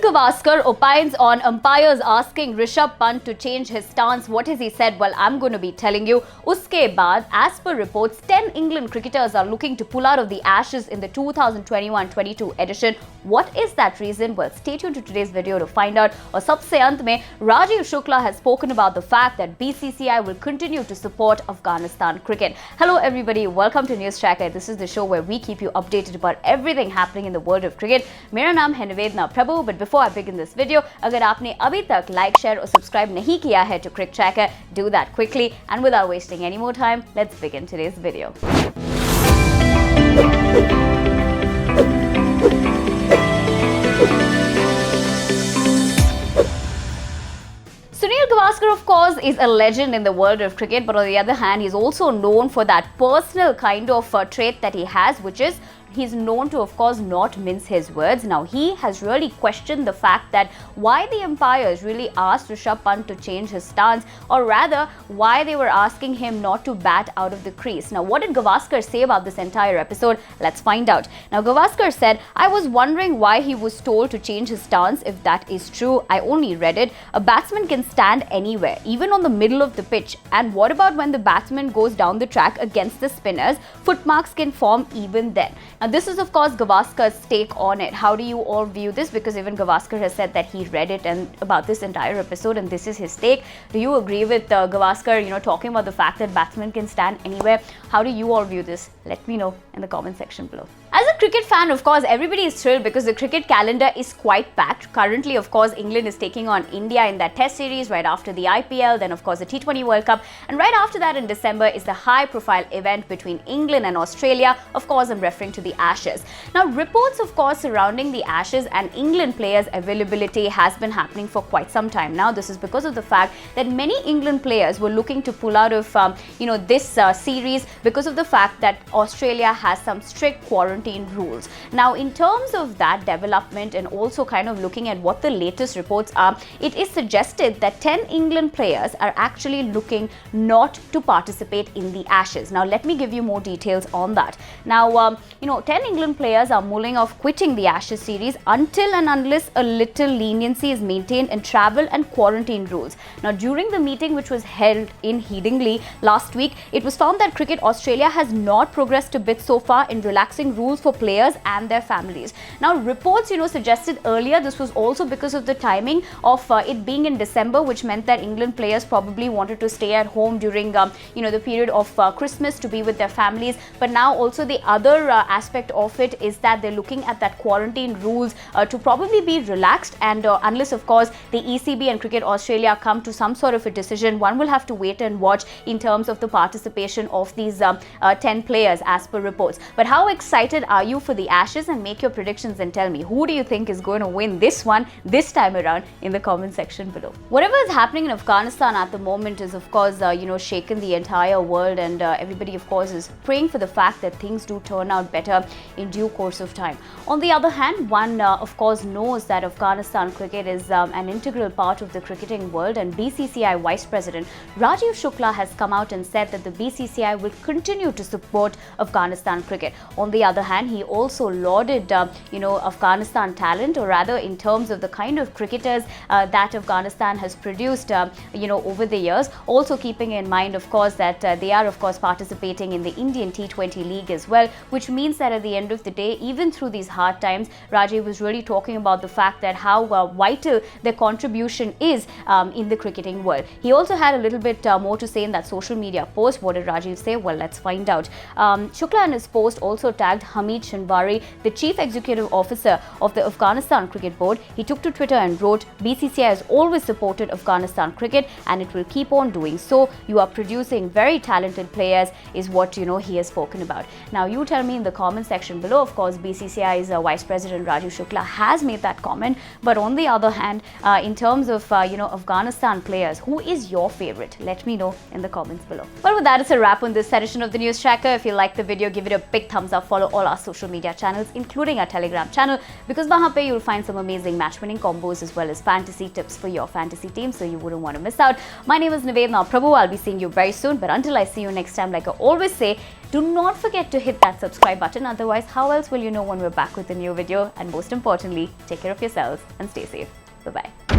Gavaskar opines on umpires asking Rishabh Pant to change his stance. What has he said? Well, I'm going to be telling you. Uske baad, as per reports, 10 England cricketers are looking to pull out of the Ashes in the 2021-22 edition. What is that reason? Well, stay tuned to today's video to find out. Aur sabse ant mein, Rajiv Shukla has spoken about the fact that BCCI will continue to support Afghanistan cricket. Hello everybody, welcome to News Tracker. This is the show where we keep you updated about everything happening in the world of cricket. Mera naam hai Nivedna Prabhu. But before I begin this video, अगर आपने अभी तक like, share और subscribe नहीं किया है to Cricket Tracker, do that quickly. And without wasting any more time, let's begin today's video. Sunil Gavaskar, of course, is a legend in the world of cricket, but on the other hand, he's also known for that personal kind of trait that he has, which is he's known to, of course, not mince his words. Now, he has really questioned the fact that why the umpires really asked Rishabh Pant to change his stance, or rather, why they were asking him not to bat out of the crease. Now, what did Gavaskar say about this entire episode? Let's find out. Now, Gavaskar said, I was wondering why he was told to change his stance. If that is true, I only read it. A batsman can stand anywhere, even on the middle of the pitch. And what about when the batsman goes down the track against the spinners? Footmarks can form even then. Now, this is, of course, Gavaskar's take on it. How do you all view this? Because even Gavaskar has said that he read it and about this entire episode, and this is his take. Do you agree with Gavaskar, talking about the fact that batsmen can stand anywhere? How do you all view this? Let me know in the comment section below. As a cricket fan, of course, everybody is thrilled because the cricket calendar is quite packed. Currently, of course, England is taking on India in that test series right after the IPL, then of course the T20 World Cup, and right after that in December is the high-profile event between England and Australia. Of course, I'm referring to the Ashes. Now, reports, of course, surrounding the Ashes and England players' availability has been happening for quite some time now. This is because of the fact that many England players were looking to pull out of, this series because of the fact that Australia has some strict quarantine rules. Now, in terms of that development and also kind of looking at what the latest reports are, it is suggested that 10 England players are actually looking not to participate in the Ashes. Now, let me give you more details on that. Now, 10 England players are mulling of quitting the Ashes series until and unless a little leniency is maintained in travel and quarantine rules. Now, during the meeting which was held in Headingley last week, it was found that Cricket Australia has not progressed a bit so far in relaxing rules for players and their families. Now, reports, suggested earlier this was also because of the timing of it being in December, which meant that England players probably wanted to stay at home during, the period of Christmas to be with their families. But now also the other aspect of it is that they're looking at that quarantine rules to probably be relaxed, and unless, of course, the ECB and Cricket Australia come to some sort of a decision, one will have to wait and watch in terms of the participation of these 10 players as per reports. But how excited are you for the Ashes? And make your predictions and tell me, who do you think is going to win this one this time around in the comment section below. Whatever is happening in Afghanistan at the moment is, of course, shaken the entire world, and everybody, of course, is praying for the fact that things do turn out better in due course of time. On the other hand, one, of course, knows that Afghanistan cricket is an integral part of the cricketing world, and BCCI Vice President Rajiv Shukla has come out and said that the BCCI will continue to support Afghanistan cricket. On the other hand, he also lauded, Afghanistan talent, or rather in terms of the kind of cricketers that Afghanistan has produced, over the years. Also keeping in mind, of course, that they are, of course, participating in the Indian T20 League as well, which means that at the end of the day, even through these hard times, Rajiv was really talking about the fact that how vital their contribution is in the cricketing world. He also had a little bit more to say in that social media post. What did Rajiv say? Well, let's find out. Shukla in his post also tagged Hamid Shinwari, the Chief Executive Officer of the Afghanistan Cricket Board. He took to Twitter and wrote, BCCI has always supported Afghanistan cricket and it will keep on doing so. You are producing very talented players is what, he has spoken about. Now, you tell me in the comment section below. Of course, BCCI's Vice President Rajiv Shukla has made that comment. But on the other hand, in terms of, Afghanistan players, who is your favorite? Let me know in the comments below. Well, with that, it's a wrap on this edition of the News Tracker. If you like the video, give it a big thumbs up. Follow all our social media channels, including our Telegram channel, because wahan pe you'll find some amazing match-winning combos as well as fantasy tips for your fantasy team, so you wouldn't want to miss out. My name is Nivedna Prabhu. I'll be seeing you very soon. But until I see you next time, like I always say, Do not forget to hit that subscribe button, otherwise how else will you know when we're back with a new video? And most importantly, take care of yourselves and stay safe. Bye-bye.